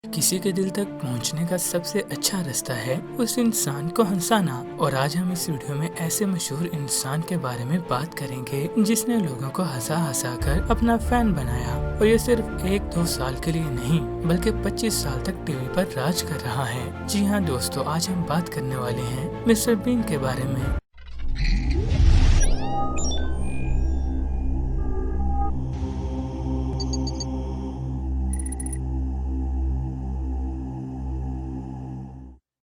किसी के दिल तक पहुंचने का सबसे अच्छा रास्ता है उस इंसान को हंसाना। और आज हम इस वीडियो में ऐसे मशहूर इंसान के बारे में बात करेंगे जिसने लोगों को हंसा हंसा कर अपना फैन बनाया। और ये सिर्फ 1-2 साल के लिए नहीं बल्कि 25 साल तक टीवी पर राज कर रहा है। जी हाँ दोस्तों, आज हम बात करने वाले हैं मिस्टर बीन के बारे में।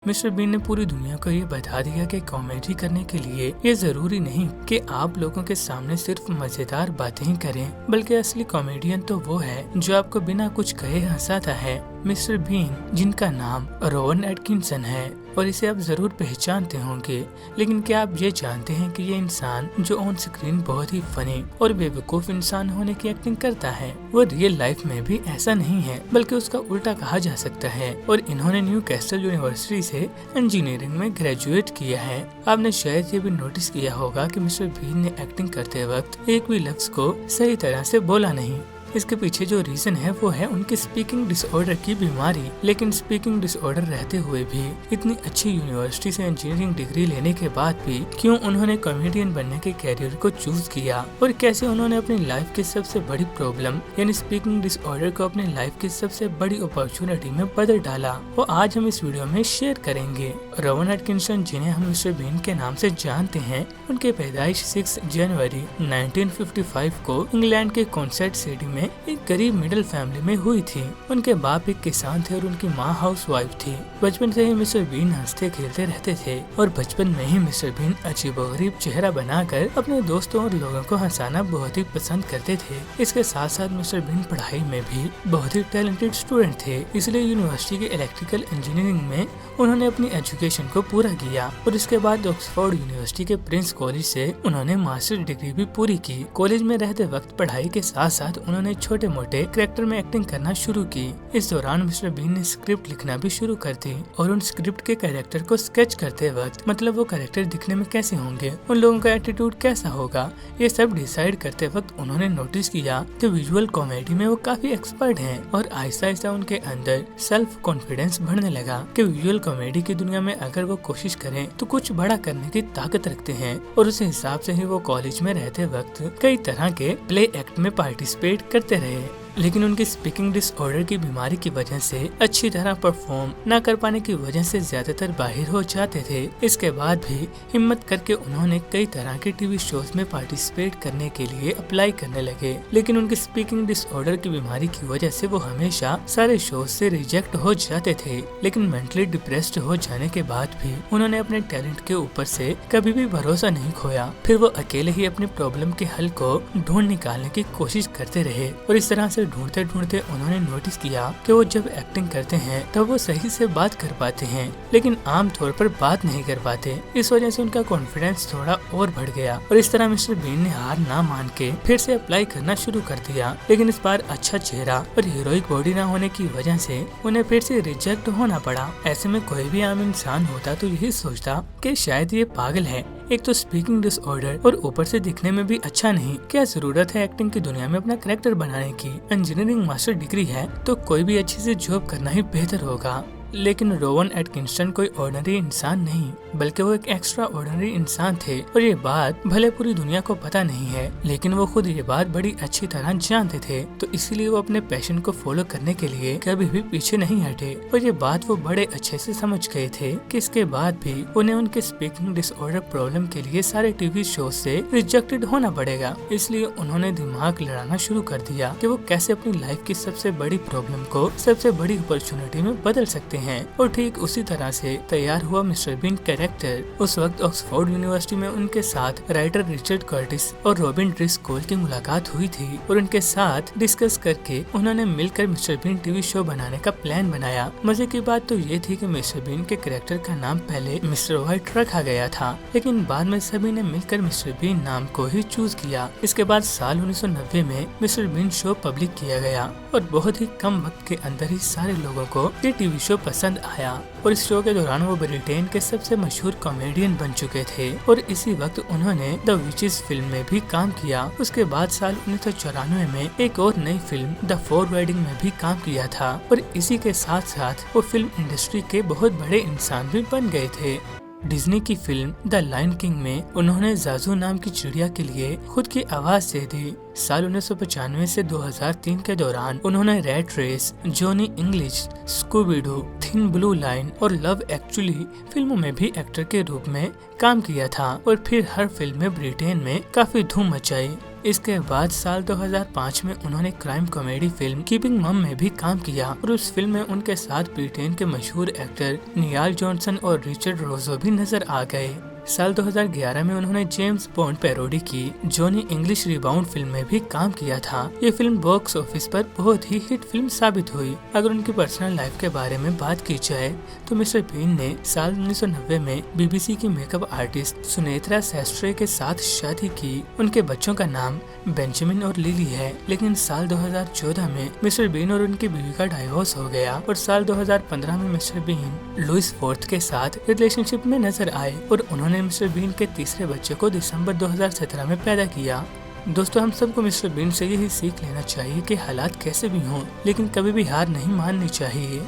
मिस्टर बीन ने पूरी दुनिया को ये बता दिया कि कॉमेडी करने के लिए ये जरूरी नहीं कि आप लोगों के सामने सिर्फ मजेदार बातें ही करें, बल्कि असली कॉमेडियन तो वो है जो आपको बिना कुछ कहे हंसाता है। मिस्टर बीन, जिनका नाम रोवन एटकिंसन है और इसे आप जरूर पहचानते होंगे, लेकिन क्या आप ये जानते हैं कि ये इंसान जो ऑन स्क्रीन बहुत ही फनी और बेवकूफ इंसान होने की एक्टिंग करता है, वो रियल लाइफ में भी ऐसा नहीं है, बल्कि उसका उल्टा कहा जा सकता है। और इन्होंने न्यू कैसल यूनिवर्सिटी से इंजीनियरिंग में ग्रेजुएट किया है। आपने शायद ये भी नोटिस किया होगा कि मिस्टर बीन ने एक्टिंग करते वक्त एक भी लफ्ज को सही तरह से बोला नहीं। इसके पीछे जो रीजन है वो है उनकी स्पीकिंग डिसऑर्डर की बीमारी। लेकिन स्पीकिंग डिसऑर्डर रहते हुए भी इतनी अच्छी यूनिवर्सिटी से इंजीनियरिंग डिग्री लेने के बाद भी क्यों उन्होंने कॉमेडियन बनने के कैरियर को चूज किया, और कैसे उन्होंने अपनी लाइफ की सबसे बड़ी प्रॉब्लम यानी स्पीकिंग डिसऑर्डर को अपनी लाइफ की सबसे बड़ी अपॉर्चुनिटी में बदल डाला, वो आज हम इस वीडियो में शेयर करेंगे। रोवन एटकिंसन, जिन्हें हम मिस्टर बीन के नाम से जानते हैं, उनकी पैदाइश 6 जनवरी 1955 को इंग्लैंड के कॉन्सर्ट सिटी में एक गरीब मिडिल फैमिली में हुई थी। उनके बाप एक किसान थे और उनकी माँ हाउसवाइफ थी। बचपन से ही मिस्टर बीन हंसते खेलते रहते थे और बचपन में ही मिस्टर बीन अजीबोगरीब चेहरा बनाकर अपने दोस्तों और लोगों को हंसाना बहुत ही पसंद करते थे। इसके साथ साथ मिस्टर बीन पढ़ाई में भी बहुत ही टैलेंटेड स्टूडेंट थे, इसलिए यूनिवर्सिटी के इलेक्ट्रिकल इंजीनियरिंग में उन्होंने अपनी एजुकेशन को पूरा किया और इसके बाद ऑक्सफोर्ड यूनिवर्सिटी के प्रिंस कॉलेज से उन्होंने मास्टर डिग्री भी पूरी की। कॉलेज में रहते वक्त पढ़ाई के साथ साथ उन्होंने छोटे मोटे कैरेक्टर में एक्टिंग करना शुरू की। इस दौरान मिस्टर बीन ने स्क्रिप्ट लिखना भी शुरू कर दी और उन स्क्रिप्ट के कैरेक्टर को स्केच करते वक्त, मतलब वो कैरेक्टर दिखने में कैसे होंगे, उन लोगों का एटीट्यूड कैसा होगा, ये सब डिसाइड करते वक्त उन्होंने नोटिस किया कि विजुअल कॉमेडी में वो काफी एक्सपर्ट हैं। और आहिस्ता आहिस्ता उनके अंदर सेल्फ कॉन्फिडेंस बढ़ने लगा कि विजुअल कॉमेडी की दुनिया में अगर वो कोशिश करें तो कुछ बड़ा करने की ताकत रखते हैं। और उस हिसाब से ही वो कॉलेज में रहते वक्त कई तरह के प्ले एक्ट में पार्टिसिपेट करते रहे। लेकिन उनकी स्पीकिंग डिसऑर्डर की बीमारी की वजह से अच्छी तरह परफॉर्म न कर पाने की वजह से ज्यादातर बाहर हो जाते थे। इसके बाद भी हिम्मत करके उन्होंने कई तरह के टीवी शोज में पार्टिसिपेट करने के लिए अप्लाई करने लगे। लेकिन उनकी स्पीकिंग डिसऑर्डर की बीमारी की वजह से वो हमेशा सारे शोज से रिजेक्ट हो जाते थे। लेकिन मेंटली डिप्रेस्ड हो जाने के बाद भी उन्होंने अपने टैलेंट के ऊपर से कभी भी भरोसा नहीं खोया। फिर वो अकेले ही अपनी प्रॉब्लम के हल को ढूंढ निकालने की कोशिश करते रहे और इस तरह से ढूंढते ढूंढते उन्होंने नोटिस किया कि वो जब एक्टिंग करते हैं तब वो सही से बात कर पाते हैं, लेकिन आम तौर पर बात नहीं कर पाते। इस वजह से उनका कॉन्फिडेंस थोड़ा और बढ़ गया और इस तरह मिस्टर बीन ने हार ना मान के फिर से अप्लाई करना शुरू कर दिया। लेकिन इस बार अच्छा चेहरा और हीरोइक बॉडी ना होने की वजह से उन्हें फिर से रिजेक्ट होना पड़ा। ऐसे में कोई भी आम इंसान होता तो यही सोचता कि शायद ये पागल है, एक तो स्पीकिंग डिसऑर्डर और ऊपर से दिखने में भी अच्छा नहीं, क्या जरूरत है एक्टिंग की दुनिया में अपना कैरेक्टर बनाने की। इंजीनियरिंग मास्टर डिग्री है तो कोई भी अच्छी से जॉब करना ही बेहतर होगा। लेकिन रोवन एटकिंसन कोई ऑर्डिनरी इंसान नहीं बल्कि वो एक एक्स्ट्रा ऑर्डिनरी इंसान थे और ये बात भले पूरी दुनिया को पता नहीं है, लेकिन वो खुद ये बात बड़ी अच्छी तरह जानते थे। तो इसीलिए वो अपने पैशन को फॉलो करने के लिए कभी भी पीछे नहीं हटे और ये बात वो बड़े अच्छे से समझ गए थे कि इसके बाद भी उन्हें उनके स्पीकिंग डिसऑर्डर प्रॉब्लम के लिए सारे टीवी शो से रिजेक्टेड होना पड़ेगा। इसलिए उन्होंने दिमाग लड़ाना शुरू कर दिया कि वो कैसे अपनी लाइफ की सबसे बड़ी प्रॉब्लम को सबसे बड़ी अपॉर्चुनिटी में बदल सकते हैं। और ठीक उसी तरह से तैयार हुआ मिस्टर बीन कैरेक्टर। उस वक्त ऑक्सफोर्ड यूनिवर्सिटी में उनके साथ राइटर रिचर्ड कर्टिस और रॉबिन ड्रिसकोल की मुलाकात हुई थी और उनके साथ डिस्कस करके उन्होंने मिलकर मिस्टर बीन टीवी शो बनाने का प्लान बनाया। मजे की बात तो ये थी कि मिस्टर बीन के कैरेक्टर का नाम पहले मिस्टर व्हाइट रखा गया था, लेकिन बाद में सभी ने मिलकर मिस्टर बीन नाम को ही चूज किया। इसके बाद साल 1990 में मिस्टर बीन शो पब्लिक किया गया और बहुत ही कम वक्त के अंदर ही सारे लोगों को ये टीवी शो पसंद आया और इस शो के दौरान वो ब्रिटेन के सबसे मशहूर कॉमेडियन बन चुके थे और इसी वक्त उन्होंने द विचेस फिल्म में भी काम किया। उसके बाद साल 1994 में एक और नई फिल्म द फोर वेडिंग में भी काम किया था और इसी के साथ साथ वो फिल्म इंडस्ट्री के बहुत बड़े इंसान भी बन गए थे। डिज्नी की फिल्म द लायन किंग में उन्होंने जाजू नाम की चिड़िया के लिए खुद की आवाज दे दी। साल 1995 से 2003 के दौरान उन्होंने rat race, Johnny English, Scooby Doo, thin blue line और लव एक्चुअली फिल्मों में भी एक्टर के रूप में काम किया था और फिर हर फिल्म में ब्रिटेन में काफी धूम मचाई। इसके बाद साल 2005 में उन्होंने क्राइम कॉमेडी फिल्म कीपिंग मम में भी काम किया और उस फिल्म में उनके साथ ब्रिटेन के मशहूर एक्टर नियाल जॉनसन और रिचर्ड रोजो भी नजर आ गए। साल 2011 में उन्होंने जेम्स बॉन्ड पैरोडी की जॉनी इंग्लिश रिबाउंड फिल्म में भी काम किया था। ये फिल्म बॉक्स ऑफिस पर बहुत ही हिट फिल्म साबित हुई। अगर उनकी पर्सनल लाइफ के बारे में बात की जाए तो मिस्टर बीन ने साल 1990 में बीबीसी की मेकअप आर्टिस्ट सुनेत्रा सेस्ट्रे के साथ शादी की। उनके बच्चों का नाम बेंजामिन और लिली है, लेकिन साल 2014 में मिस्टर बीन और उनकी बीवी का डाइवोर्स हो गया और साल 2015 में मिस्टर बीन लुइस फोर्थ के साथ रिलेशनशिप में नजर आए और उन्होंने मिस्टर बीन के तीसरे बच्चे को दिसंबर 2017 में पैदा किया। दोस्तों, हम सबको मिस्टर बीन से यही सीख लेना चाहिए कि हालात कैसे भी हों लेकिन कभी भी हार नहीं माननी चाहिए।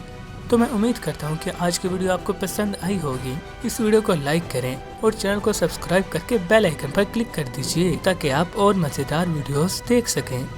तो मैं उम्मीद करता हूँ कि आज की वीडियो आपको पसंद आई होगी। इस वीडियो को लाइक करें और चैनल को सब्सक्राइब करके बेल आइकन पर क्लिक कर दीजिए ताकि आप और मजेदार वीडियोस देख सकें।